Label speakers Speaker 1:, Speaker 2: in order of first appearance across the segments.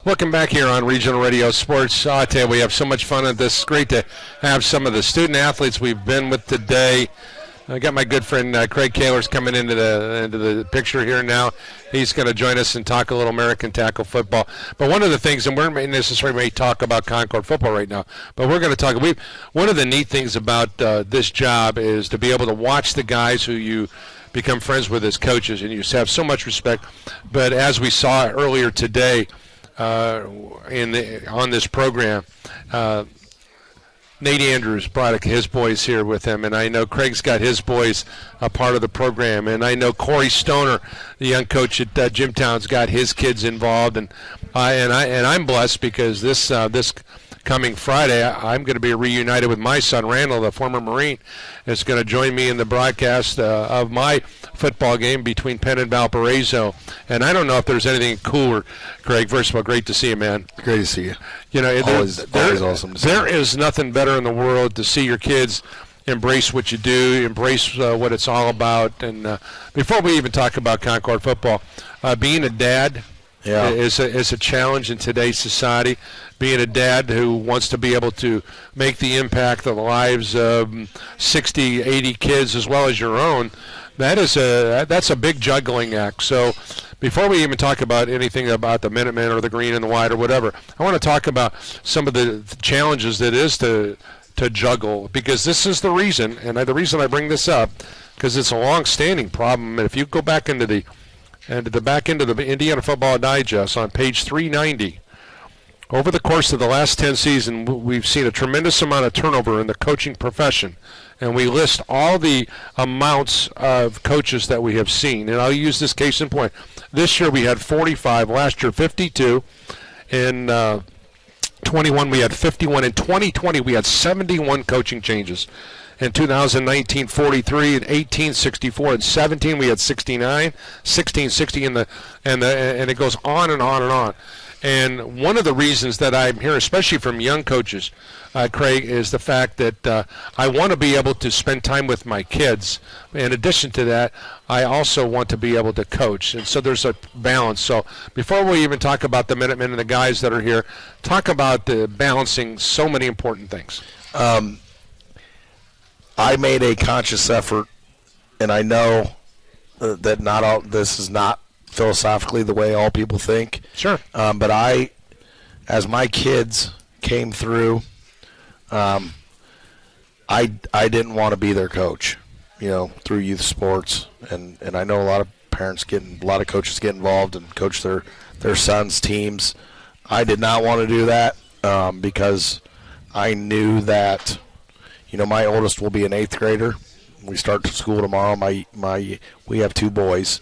Speaker 1: Welcome back here on Regional Radio Sports. I tell you, we have so much fun at this. It's great to have some of the student athletes we've been with today. I got my good friend Craig Kaler's coming into the picture here now. He's going to join us and talk a little American tackle football. But one of the things, and we're not necessarily talk about Concord football right now, but we're going to talk. One of the neat things about this job is to be able to watch the guys who you become friends with as coaches, and you just have so much respect. But as we saw earlier today, on this program, Nate Andrews brought his boys here with him, and I know Craig's got his boys a part of the program, and I know Corey Stoner, the young coach at Jimtown's, got his kids involved, and I'm blessed because this coming Friday I'm going to be reunited with my son Randall, the former Marine, is going to join me in the broadcast of my football game between Penn and Valparaiso. And I don't know if there's anything cooler. Craig, first of all, great to see you, man.
Speaker 2: Great to see you.
Speaker 1: You know,
Speaker 2: always awesome to see
Speaker 1: there is nothing better in the world to see your kids embrace what you do, embrace what it's all about. And before we even talk about Concord football, being a dad is a challenge in today's society. Being a dad who wants to be able to make the impact of the lives of 60, 80 kids as well as your own, that's a big juggling act. So before we even talk about anything about the Minutemen or the Green and the White or whatever, I want to talk about some of the challenges that is to juggle, because this is the reason, and the reason I bring this up, because it's a long-standing problem. And if you go back into the back end of the Indiana Football Digest on page 390, over the course of the last 10 seasons, we've seen a tremendous amount of turnover in the coaching profession. And we list all the amounts of coaches that we have seen. And I'll use this case in point. This year we had 45. Last year 52. In 21 we had 51. In 2020 we had 71 coaching changes. In 2019, 43. In 18, 64. In 17 we had 69. 16, 60. And it goes on and on and on. And one of the reasons that I'm here, especially from young coaches, Craig, is the fact that I want to be able to spend time with my kids. In addition to that, I also want to be able to coach. And so there's a balance. So before we even talk about the Minutemen and the guys that are here, talk about the balancing so many important things.
Speaker 2: I made a conscious effort, and I know that not all this is not philosophically the way all people think.
Speaker 1: Sure.
Speaker 2: But as my kids came through, I didn't want to be their coach, through youth sports. And I know a lot of coaches get involved and coach their sons' teams. I did not want to do that because I knew that, my oldest will be an 8th grader. We start school tomorrow. We have 2 boys.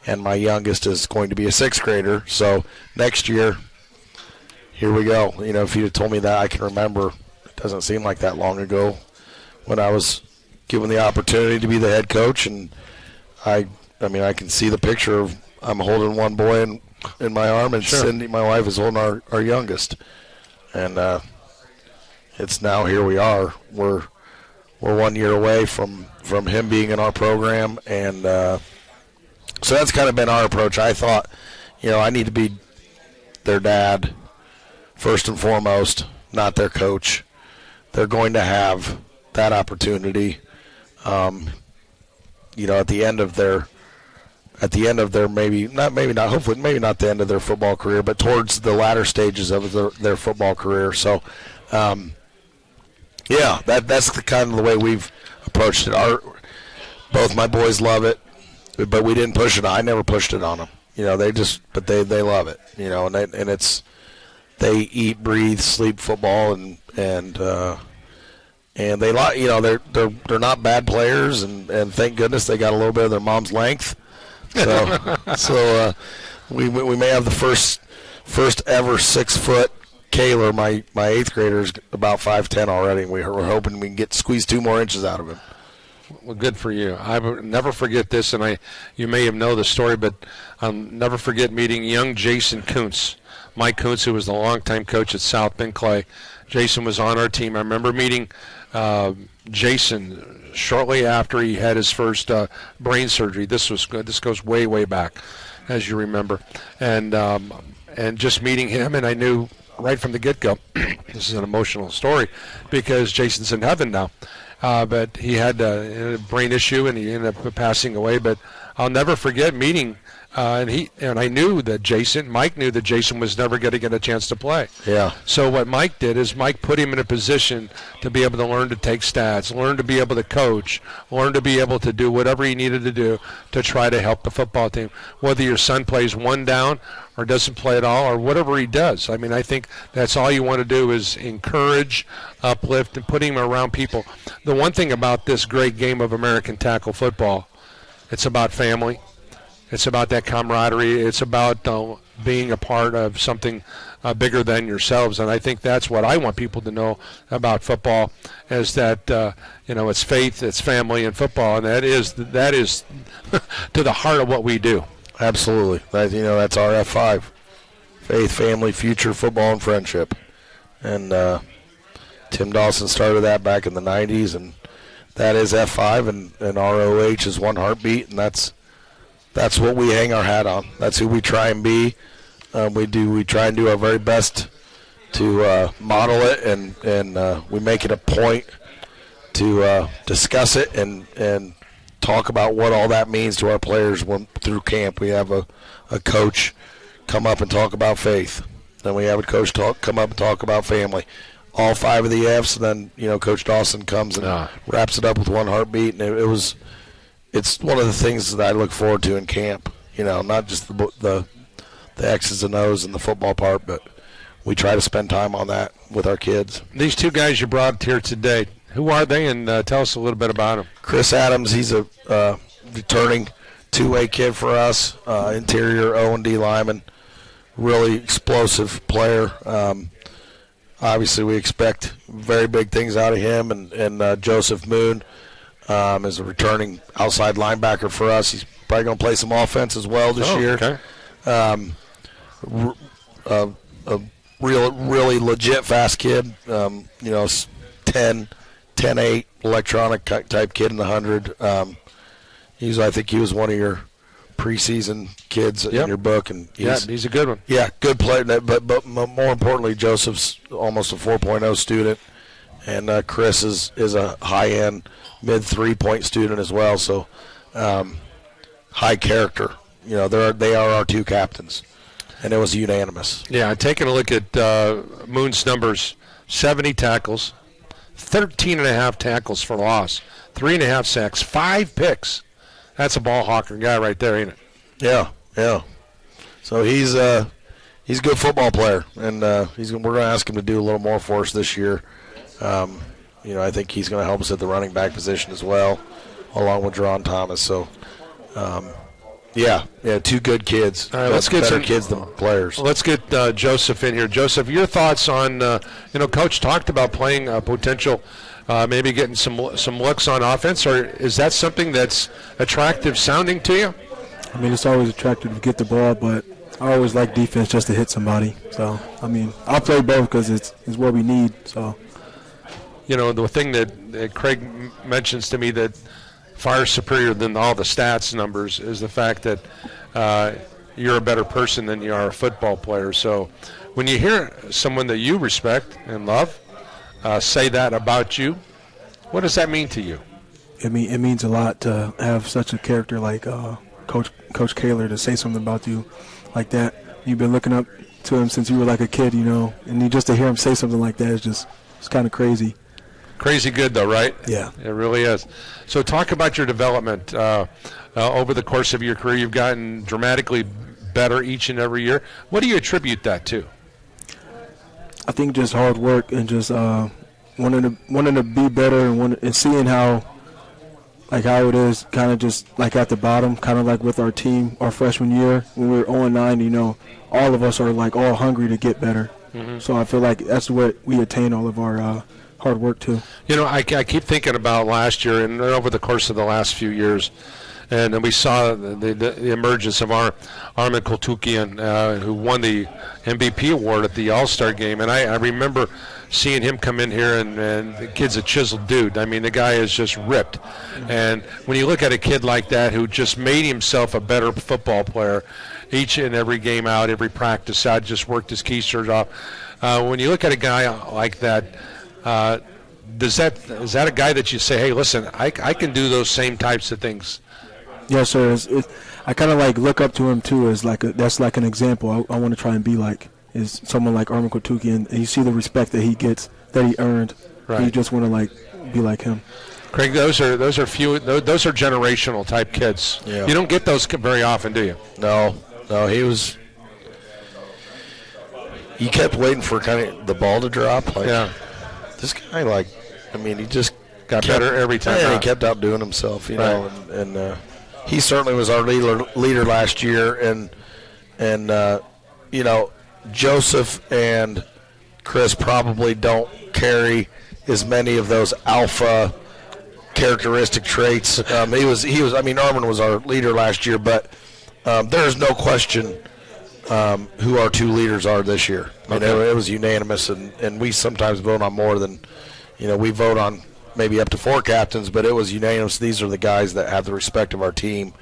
Speaker 2: And my youngest is going to be a 6th grader. So next year, here we go. If you had told me that, I can remember, it doesn't seem like that long ago, when I was given the opportunity to be the head coach. And I can see the picture of I'm holding one boy in my arm, and
Speaker 1: sure.
Speaker 2: Cindy, my wife, is holding our youngest. And it's now here we are. We're 1 year away from him being in our program, and so that's kind of been our approach. I thought, I need to be their dad first and foremost, not their coach. They're going to have that opportunity, at the end of their maybe not the end of their football career, but towards the latter stages of their football career. So, that's the kind of the way we've approached it. Both my boys love it. But we didn't push it. I never pushed it on them. They love it. And it's they eat, breathe, sleep football, and they like. They're not bad players, and thank goodness they got a little bit of their mom's length. So we may have the first ever 6-foot Kaler. My 8th grader is about 5'10" already. And we're hoping we can squeeze 2 more inches out of him.
Speaker 1: Well, good for you. I will never forget this, and you may have known the story, but I'll never forget meeting young Jason Kuntz. Mike Kuntz, who was the longtime coach at South Bend Clay. Jason was on our team. I remember meeting Jason shortly after he had his first brain surgery. This goes way, way back, as you remember. And and just meeting him, and I knew right from the get-go, this is an emotional story because Jason's in heaven now. But he had a brain issue, and he ended up passing away. But I'll never forget meeting, and I knew that Mike knew that Jason was never going to get a chance to play.
Speaker 2: Yeah.
Speaker 1: So what Mike did is Mike put him in a position to be able to learn to take stats, learn to be able to coach, learn to be able to do whatever he needed to do to try to help the football team. Whether your son plays one down or doesn't play at all or whatever he does. I mean, I think that's all you want to do is encourage, uplift, and put him around people. The one thing about this great game of American tackle football, it's about family. It's about that camaraderie. It's about being a part of something bigger than yourselves. And I think that's what I want people to know about football is that, it's faith, it's family, and football. And that is to the heart of what we do.
Speaker 2: Absolutely. That's our F5. Faith, family, future, football, and friendship. And Tim Dawson started that back in the 90s, and that is F5, and ROH is one heartbeat, and that's what we hang our hat on. That's who we try and be. We try and do our very best to model it, and we make it a point to discuss it and talk about what all that means to our players through camp. We have a coach come up and talk about faith. Then we have a coach come up and talk about family. All 5 of the F's, and then Coach Dawson comes and wraps it up with one heartbeat. And it's one of the things that I look forward to in camp. Not just the X's and O's and the football part, but we try to spend time on that with our kids.
Speaker 1: These 2 guys you brought here today, who are they, and tell us a little bit about them.
Speaker 2: Chris Adams, he's a returning 2-way kid for us, interior O&D lineman, really explosive player. Obviously, we expect very big things out of him, and Joseph Moon is a returning outside linebacker for us. He's probably going to play some offense as well this year.
Speaker 1: Okay.
Speaker 2: A really legit fast kid, 10-8 electronic type kid in the 100. I think he was one of your preseason kids in your book, and
Speaker 1: he's a good one.
Speaker 2: Yeah, good player. But more importantly, Joseph's almost a 4.0 student, and Chris is a high-end mid 3-point student as well. So high character. They are our 2 captains, and it was unanimous.
Speaker 1: Yeah, taking a look at Moon's numbers: 70 tackles. 13.5 tackles for loss, 3.5 sacks, 5 picks. That's a ball hawker guy right there, ain't it?
Speaker 2: Yeah. So he's a good football player, and we're going to ask him to do a little more for us this year. I think he's going to help us at the running back position as well, along with Jerron Thomas. So, 2 good kids.
Speaker 1: All right, let's get
Speaker 2: better
Speaker 1: some
Speaker 2: kids than players.
Speaker 1: Let's get Joseph in here. Joseph, your thoughts on Coach talked about playing potential, maybe getting some looks on offense, or is that something that's attractive sounding to you?
Speaker 3: I mean, it's always attractive to get the ball, but I always like defense just to hit somebody. So, I mean, I'll play both because it's what we need. So,
Speaker 1: the thing that Craig mentions to me that far superior than all the stats numbers is the fact that you're a better person than you are a football player. So when you hear someone that you respect and love say that about you, what does that mean to you?
Speaker 3: It means a lot to have such a character like Coach Kaler to say something about you like that. You've been looking up to him since you were like a kid, and just to hear him say something like that it's kind of crazy.
Speaker 1: Crazy good, though, right?
Speaker 3: Yeah.
Speaker 1: It really is. So talk about your development. Over the course of your career, you've gotten dramatically better each and every year. What do you attribute that to?
Speaker 3: I think just hard work and just wanting to be better and seeing how it is kind of just like at the bottom, kind of like with our team our freshman year when we were 0-9, all of us are like all hungry to get better. Mm-hmm. So I feel like that's what we attain all of our hard work too.
Speaker 1: I keep thinking about last year and over the course of the last few years, and we saw the emergence of Armin Kultukian, who won the MVP award at the All-Star game, and I remember seeing him come in here, and the kid's a chiseled dude. I mean, the guy is just ripped. And when you look at a kid like that who just made himself a better football player, each and every game out, every practice out, just worked his keysters off. When you look at a guy like that, is that a guy that you say, hey, listen, I can do those same types of things?
Speaker 3: Yes, sir. I kind of like look up to him too as that's like an example I want to try and be like, is someone like Armin Kotuki, and you see the respect that he gets, that he earned.
Speaker 1: Right.
Speaker 3: You just want to like be like him.
Speaker 1: Craig, those are generational type kids.
Speaker 2: Yeah.
Speaker 1: You don't get those very often, do you?
Speaker 2: No, he kept waiting for kind of the ball to drop. Like,
Speaker 1: yeah.
Speaker 2: This guy, he just
Speaker 1: got better every time.
Speaker 2: Yeah, he kept outdoing himself, you know, and he certainly was our leader last year, and Joseph and Chris probably don't carry as many of those alpha characteristic traits. Armin was our leader last year, but there's no question who our two leaders are this year. It was unanimous, and we sometimes vote on more than, we vote on maybe up to 4 captains, but it was unanimous. These are the guys that have the respect of our team,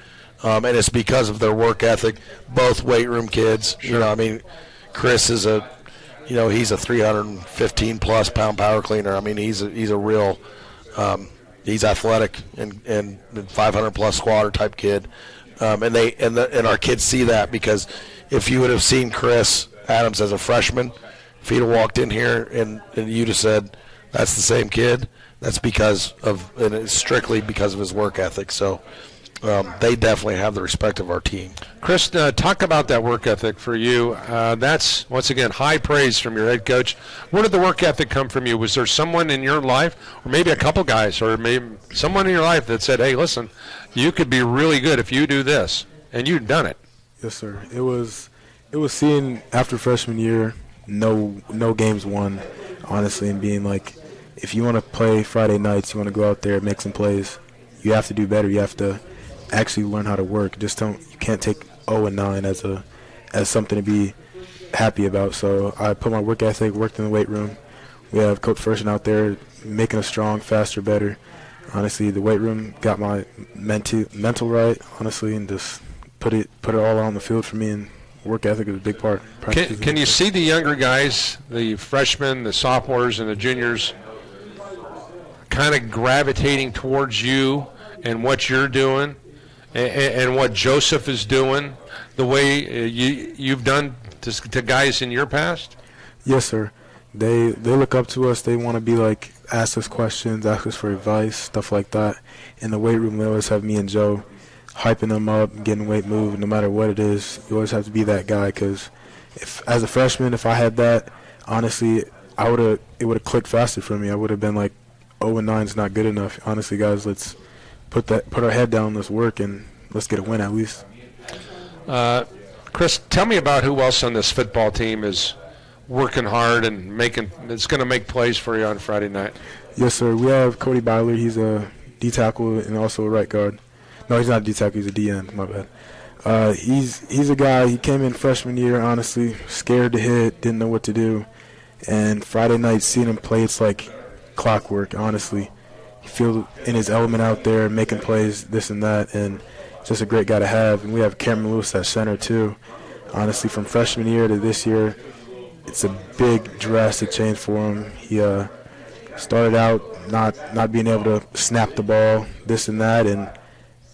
Speaker 2: and it's because of their work ethic. Both weight room kids.
Speaker 1: Sure.
Speaker 2: Chris is he's a 315-plus pound power cleaner. He's a real he's athletic and 500-plus squatter type kid, and our kids see that, because if you would have seen Chris Adams as a freshman, if he'd have walked in here and you'd have said that's the same kid, that's and it's strictly because of his work ethic. So they definitely have the respect of our team.
Speaker 1: Chris, talk about that work ethic for you. That's, once again, high praise from your head coach. Where did the work ethic come from you? Was there someone in your life, or maybe a couple guys, or maybe someone in your life that said, hey, listen, you could be really good if you do this, and you've done it?
Speaker 3: Yes, sir. It was seeing after freshman year, no games won, honestly, and being like, if you want to play Friday nights, you want to go out there and make some plays, you have to do better. You have to actually learn how to work. You can't take 0-9 as something to be happy about. So I put my work ethic, worked in the weight room. We have Coach Fersen out there making us strong, faster, better. Honestly, the weight room got my mental right, honestly, and just put it all on the field for me, and work ethic is a big part.
Speaker 1: Can you see the younger guys, the freshmen, the sophomores, and the juniors kind of gravitating towards you and what you're doing and what Joseph is doing, the way you've done to guys in your past?
Speaker 3: Yes, sir. They look up to us. They want to be like, ask us questions, ask us for advice, stuff like that. In the weight room, they always have me and Joe hyping them up, getting weight moved, no matter what it is. You always have to be that guy, because as a freshman, if I had that, honestly, it would have clicked faster for me. I would have been like, 0-9 is not good enough. Honestly, guys, let's put our head down, let's work, and let's get a win at least.
Speaker 1: Chris, tell me about who else on this football team is working hard and it's going to make plays for you on Friday night.
Speaker 3: Yes, sir. We have Cody Byler. He's a D-tackle and also a right guard. No, he's not a D-tackle. He's a D-end. My bad. He's a guy, he came in freshman year, honestly, scared to hit, didn't know what to do. And Friday night, seeing him play, it's like clockwork, honestly. You feel in his element out there, making plays, this and that, and just a great guy to have. And we have Cameron Lewis at center, too. Honestly, from freshman year to this year, it's a big, drastic change for him. He started out not being able to snap the ball, this and that, and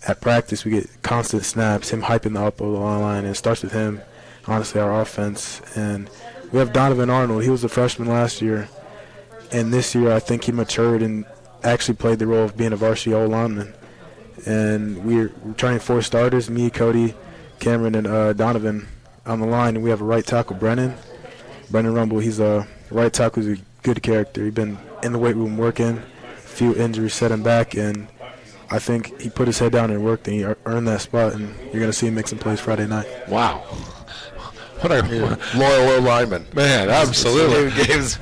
Speaker 3: at practice we get constant snaps, him hyping the up over the line, and it starts with him, honestly, our offense. And we have Donovan Arnold. He was a freshman last year, and this year I think he matured and actually played the role of being a varsity O-lineman. And we're returning 4 starters, me, Cody, Cameron, and Donovan on the line, and we have a right tackle, Brennan Rumble. He's a right tackle. He's a good character. He's been in the weight room working. A few injuries set him back, and I think he put his head down and worked, and he earned that spot, and you're going to see him make some plays Friday night.
Speaker 1: Wow. What a
Speaker 2: loyal lineman.
Speaker 1: Man, absolutely. He's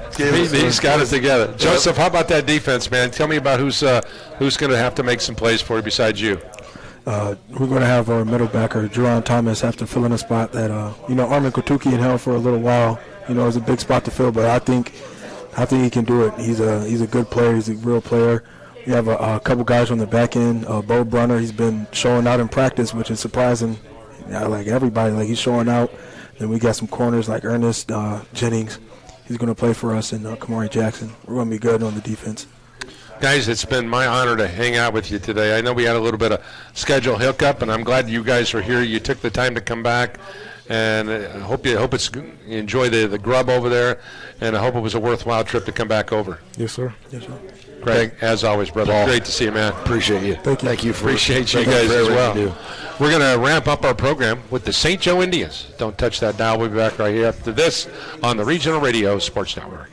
Speaker 1: got it together. Joseph, how about that defense, man? Tell me about who's going to have to make some plays for you besides you.
Speaker 3: We're going to have our middle backer, Jerron Thomas, have to fill in a spot that, Armin Kotuki in held for a little while. It was a big spot to fill, but I think he can do it. He's a good player. He's a real player. We have a couple guys on the back end. Bo Brunner, he's been showing out in practice, which is surprising. like everybody, like he's showing out. Then we got some corners like Ernest Jennings. He's going to play for us, and Kamari Jackson. We're going to be good on the defense.
Speaker 1: Guys, it's been my honor to hang out with you today. I know we had a little bit of schedule hiccup, and I'm glad you guys are here. You took the time to come back, and I hope you enjoy the grub over there, and I hope it was a worthwhile trip to come back over.
Speaker 4: Yes, sir.
Speaker 3: Yes, sir.
Speaker 1: Greg, as always, brother,
Speaker 2: Paul,
Speaker 1: great to see you, man.
Speaker 2: Appreciate you.
Speaker 3: Thank you.
Speaker 1: Appreciate you
Speaker 2: thank
Speaker 1: guys
Speaker 2: for
Speaker 1: as
Speaker 2: everything
Speaker 1: well.
Speaker 2: you do.
Speaker 1: We're going to ramp up our program with the St. Joe Indians. Don't touch that dial. We'll be back right here after this on the Regional Radio Sports Network.